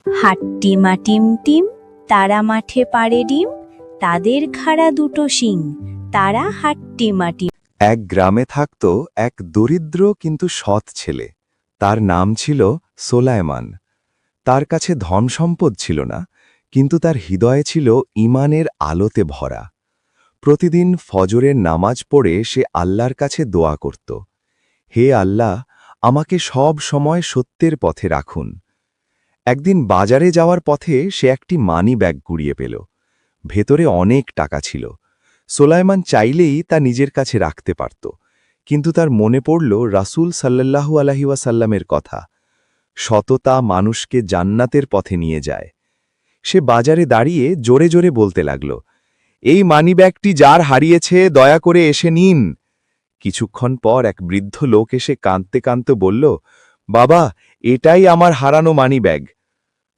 হাট্টিমা team team, তারা মাঠে পাড়ে ডিম, তাদের খাড়া দুটো শিং, তারা হাট্টিমা টিম। এক গ্রামে থাকত এক দরিদ্র কিন্তু সৎ ছেলে। তার নাম ছিল সোলায়মান। তার কাছে ধন সম্পদ ছিল না, কিন্তু তার হৃদয়ে ছিল ঈমানের আলোতে ভরা। প্রতিদিন ফজরের নামাজ পড়ে সে আল্লাহর কাছে দোয়া করত, হে আল্লাহ, আমাকে সব সময় সত্যের পথে রাখুন। একদিন বাজারে যাওয়ার পথে সে একটি মানি ব্যাগ কুড়িয়ে পেল। ভেতরে অনেক টাকা ছিল। সোলায়মান চাইলেই তা নিজের কাছে রাখতে পারত, কিন্তু তার মনে পড়ল রাসূল সাল্লাল্লাহু আলাইহি ওয়াসাল্লামের কথা, সততা মানুষকে জান্নাতের পথে নিয়ে যায়। সে বাজারে দাঁড়িয়ে জোরে জোরে বলতে লাগল, এই মানিব্যাগটি যার হারিয়েছে দয়া করে এসে নিন। কিছুক্ষণ পর এক বৃদ্ধ লোক এসে কাঁদতে কাঁদতে বলল, বাবা, এটাই আমার হারানো মানিব্যাগ।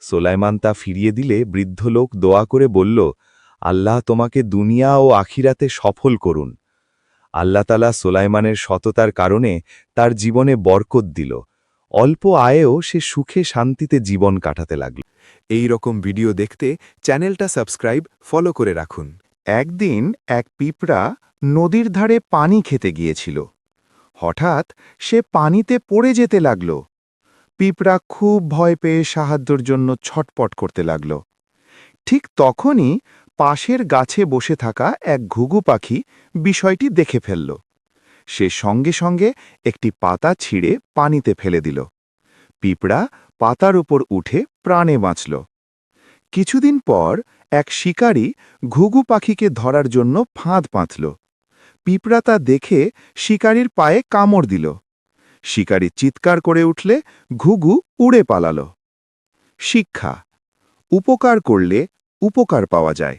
সোলায়মান তা ফিরিয়ে দিলে বৃদ্ধ লোক দোয়া করে বলল, আল্লাহ তোমাকে দুনিয়া ও আখিরাতে সফল করুন। আল্লাহ তাআলা সোলায়মানের সততার কারণে তার জীবনে বরকত দিল। অল্প আয়েও সে সুখে শান্তিতে জীবন কাটাতে লাগল। এই রকম ভিডিও দেখতে চ্যানেলটা সাবস্ক্রাইব ফলো করে রাখুন। একদিন এক পিঁপড়া নদীর ধারে পানি খেতে গিয়েছিল। হঠাৎ সে পানিতে পড়ে যেতে লাগল। পিঁপড়া খুব ভয় পেয়ে সাহায্যের জন্য ছটপট করতে লাগল। ঠিক তখনই পাশের গাছে বসে থাকা এক ঘুঘু পাখি বিষয়টি দেখে ফেলল। সে সঙ্গে সঙ্গে একটি পাতা ছিঁড়ে পানিতে ফেলে দিল। পিঁপড়া পাতার উপর উঠে প্রাণে বাঁচল। কিছুদিন পর এক শিকারী ঘুঘু পাখিকে ধরার জন্য ফাঁদ পাতল। পিঁপড়া তা দেখে শিকারীর পায়ে কামড় দিল। শিকারী চিৎকার করে উঠলে ঘুঘু উড়ে পালাল। শিক্ষা: উপকার করলে উপকার পাওয়া যায়।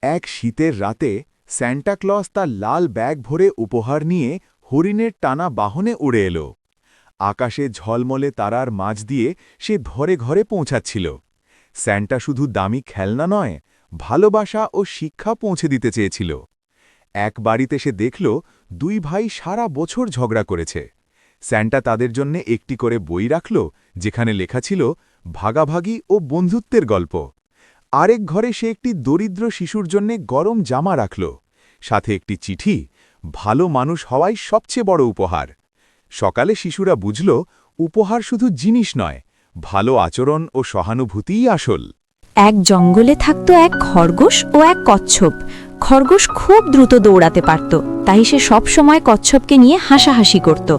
এক শীতের রাতে স্যান্টাক্লজ তার লাল ব্যাগ ভরে উপহার নিয়ে হরিণের টানা বাহনে উড়ে এলো। আকাশে ঝলমলে তারার মাঝ দিয়ে সে ঘরে ঘরে পৌঁছাচ্ছিল। স্যান্টা শুধু দামি খেলনা নয়, ভালোবাসা ও শিক্ষা পৌঁছে দিতে চেয়েছিল। এক বাড়িতে সে দেখল দুই ভাই সারা বছর ঝগড়া করেছে। স্যান্টা তাদের জন্য একটি করে বই রাখল, যেখানে লেখা ছিল ভাগাভাগি ও বন্ধুত্বের গল্প। আরেক ঘরে সে একটি দরিদ্র শিশুর জন্য গরম জামা রাখল, সাথে একটি চিঠি, ভালো মানুষ হওয়াই সবচেয়ে বড় উপহার। সকালে শিশুরা বুঝল, উপহার শুধু জিনিস নয়, ভালো আচরণ ও সহানুভূতিই আসল। এক জঙ্গলে থাকত এক খরগোশ ও এক কচ্ছপ। খরগোশ খুব দ্রুত দৌড়াতে পারত, তাই সে সব সময় কচ্ছপকে নিয়ে হাসাহাসি করত।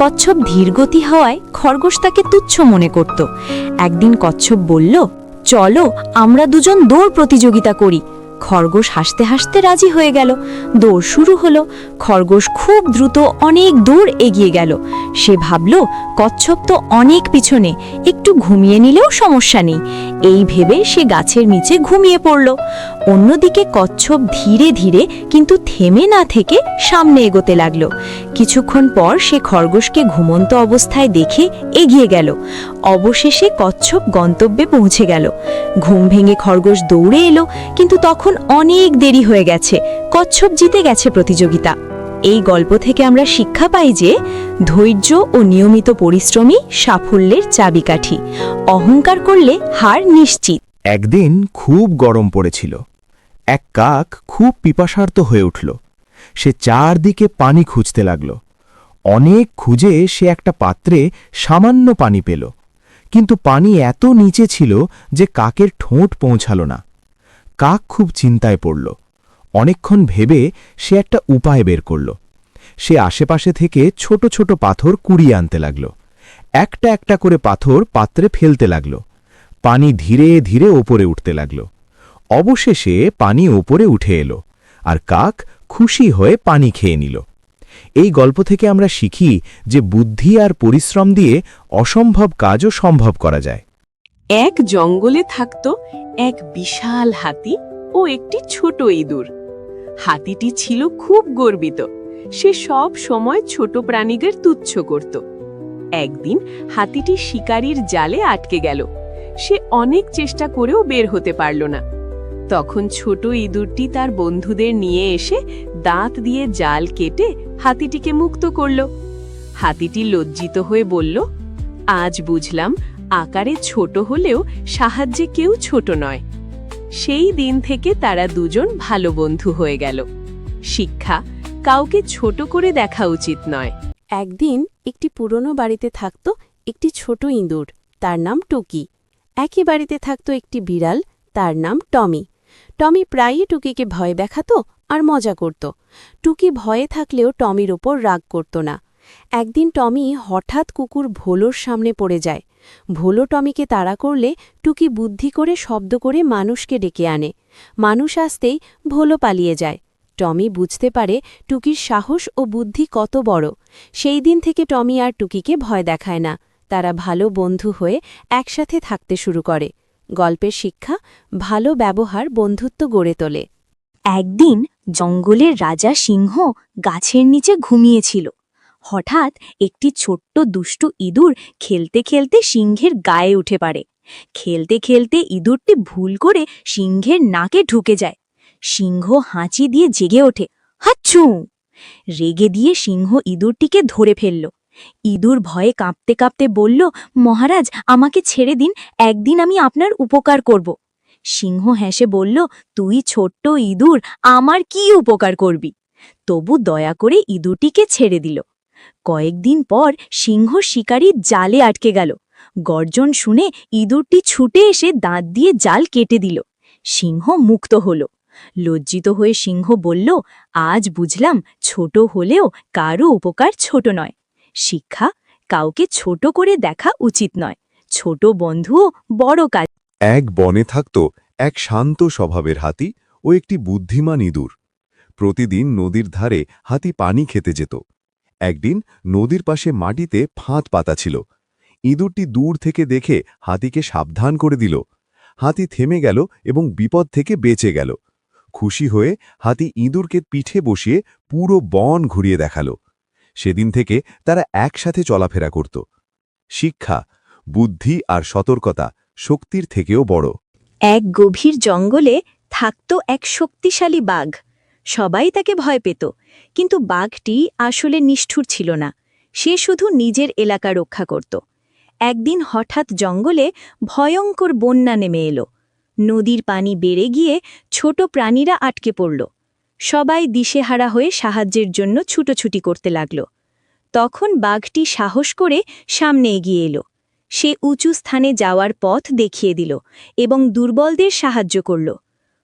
কচ্ছপ ধীরগতি হওয়ায় খরগোশ তাকে তুচ্ছ মনে করত। একদিন কচ্ছপ বলল, চলো আমরা দুজন দৌড় প্রতিযোগিতা করি। খরগোশ হাসতে হাসতে রাজি হয়ে গেল। দৌড় শুরু হলো। খরগোশ খুব দ্রুত অনেক দূর এগিয়ে গেল। সে ভাবল, কচ্ছপ তো অনেক পিছনে, একটু ঘুমিয়ে নিলেও সমস্যা নেই। এই ভেবে সে গাছের নিচে ঘুমিয়ে পড়ল। অন্যদিকে কচ্ছপ ধীরে ধীরে কিন্তু থেমে না থেকে সামনে এগোতে লাগল। কিছুক্ষণ পর সে খরগোশকে ঘুমন্ত অবস্থায় দেখে এগিয়ে গেল। অবশেষে কচ্ছপ গন্তব্যে পৌঁছে গেল। ঘুম ভেঙে খরগোশ দৌড়ে এলো, কিন্তু তখন অনেক দেরি হয়ে গেছে। কচ্ছপ জিতে গেছে প্রতিযোগিতা। এই গল্প থেকে আমরা শিক্ষা পাই যে ধৈর্য ও নিয়মিত পরিশ্রমই সাফল্যের চাবিকাঠি। অহংকার করলে হার নিশ্চিত। একদিন খুব গরম পড়েছিল। এক কাক খুব পিপাসার্ত হয়ে উঠল। সে চারদিকে পানি খুঁজতে লাগল। অনেক খুঁজে সে একটা পাত্রে সামান্য পানি পেল, কিন্তু পানি এত নিচে ছিল যে কাকের ঠোঁট পৌঁছাল না। কাক খুব চিন্তায় পড়ল। অনেকক্ষণ ভেবে সে একটা উপায় বের করল। সে আশেপাশে থেকে ছোট ছোট পাথর কুড়িয়ে আনতে লাগল। একটা একটা করে পাথর পাত্রে ফেলতে লাগল। পানি ধীরে ধীরে ওপরে উঠতে লাগল। অবশেষে পানি ওপরে উঠে এলো, আর কাক খুশি হয়ে পানি খেয়ে নিল। এই গল্প থেকে আমরা শিখি যে বুদ্ধি আর পরিশ্রম দিয়ে অসম্ভব কাজও সম্ভব করা যায়। এক জঙ্গলে থাকত এক বিশাল হাতি ও একটি ছোট ইঁদুর। হাতিটি ছিল খুব গর্বিত। সে সব সময় ছোট প্রাণীদের তুচ্ছ করত। একদিন হাতিটি শিকারীর জালে আটকে গেল। সে অনেক চেষ্টা করেও বের হতে পারল না। তখন ছোট ইঁদুরটি তার বন্ধুদের নিয়ে এসে দাঁত দিয়ে জাল কেটে হাতিটিকে মুক্ত করল। হাতিটি লজ্জিত হয়ে বলল, আজ বুঝলাম আকারে ছোট হলেও সাহায্যে কেউ ছোট নয়। সেই দিন থেকে তারা দুজন ভালো বন্ধু হয়ে গেল। শিক্ষা, কাউকে ছোট করে দেখা উচিত নয়। একদিন একটি পুরনো বাড়িতে থাকত একটি ছোট ইঁদুর, তার নাম টুকি। একই বাড়িতে থাকত একটি বিড়াল, তার নাম টমি। টমি প্রায়ই টুকিকে ভয় দেখাত আর মজা করত। টুকি ভয়ে থাকলেও টমির ওপর রাগ করত না। একদিন টমি হঠাৎ কুকুর ভোলোর সামনে পড়ে যায়। ভোলো টমিকে তাড়া করলে টুকি বুদ্ধি করে শব্দ করে মানুষকে ডেকে আনে। মানুষ আসতেই ভোলো পালিয়ে যায়। টমি বুঝতে পারে টুকির সাহস ও বুদ্ধি কত বড়। সেই দিন থেকে টমি আর টুকিকে ভয় দেখায় না। তারা ভালো বন্ধু হয়ে একসাথে থাকতে শুরু করে। গল্পের শিক্ষা, ভালো ব্যবহার বন্ধুত্ব গড়ে তোলে। একদিন জঙ্গলের রাজা সিংহ গাছের নিচে ঘুমিয়েছিল। হঠাৎ একটি ছোট্ট দুষ্টু ইঁদুর খেলতে খেলতে সিংহের গায়ে উঠে পড়ে। খেলতে খেলতে ইঁদুরটি ভুল করে সিংহের নাকে ঢুকে যায়। সিংহ হাঁচি দিয়ে জেগে ওঠে, হাচ্ছু! রেগে দিয়ে সিংহ ইঁদুরটিকে ধরে ফেলল। ইঁদুর ভয়ে কাঁপতে কাঁপতে বলল, মহারাজ, আমাকে ছেড়ে দিন, একদিন আমি আপনার উপকার করব। সিংহ হেসে বলল, তুই ছোট্ট ইঁদুর, আমার কি উপকার করবি? তবু দয়া করে ইঁদুরটিকে ছেড়ে দিল। কয়েকদিন পর সিংহ শিকারীর জালে আটকে গেল। গর্জন শুনে ইঁদুরটি ছুটে এসে দাঁত দিয়ে জাল কেটে দিল। সিংহ মুক্ত হল। লজ্জিত হয়ে সিংহ বলল, আজ বুঝলাম ছোট হলেও কারও উপকার ছোট নয়। শিক্ষা, কাউকে ছোট করে দেখা উচিত নয়। ছোট বন্ধুও বড় কাজ। এক বনে থাকত এক শান্ত স্বভাবের হাতি ও একটি বুদ্ধিমান ইঁদুর। প্রতিদিন নদীর ধারে হাতি পানি খেতে যেত। একদিন নদীর পাশে মাটিতে ফাঁদ পাতা ছিল। ইঁদুরটি দূর থেকে দেখে হাতিকে সাবধান করে দিল। হাতি থেমে গেল এবং বিপদ থেকে বেঁচে গেল। খুশি হয়ে হাতি ইঁদুরকে পিঠে বসিয়ে পুরো বন ঘুরিয়ে দেখাল। সেদিন থেকে তারা একসাথে চলাফেরা করত। শিক্ষা, বুদ্ধি আর সতর্কতা শক্তির থেকেও বড়। এক গভীর জঙ্গলে থাকত এক শক্তিশালী বাঘ। সবাই তাকে ভয় পেত, কিন্তু বাঘটি আসলে নিষ্ঠুর ছিল না। সে শুধু নিজের এলাকা রক্ষা করত। একদিন হঠাৎ জঙ্গলে ভয়ঙ্কর বন্যা নেমে এলো। নদীর পানি বেড়ে গিয়ে ছোট প্রাণীরা আটকে পড়ল। সবাই দিশেহারা হয়ে সাহায্যের জন্য ছুটোছুটি করতে লাগল। তখন বাঘটি সাহস করে সামনে এগিয়ে এলো। সে উঁচু স্থানে যাওয়ার পথ দেখিয়ে দিল এবং দুর্বলদের সাহায্য করল।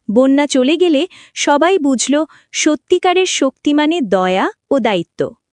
বন্যা চলে গেলে সবাই বুঝল সত্যিকারের শক্তি মানে দয়া ও দায়িত্ব।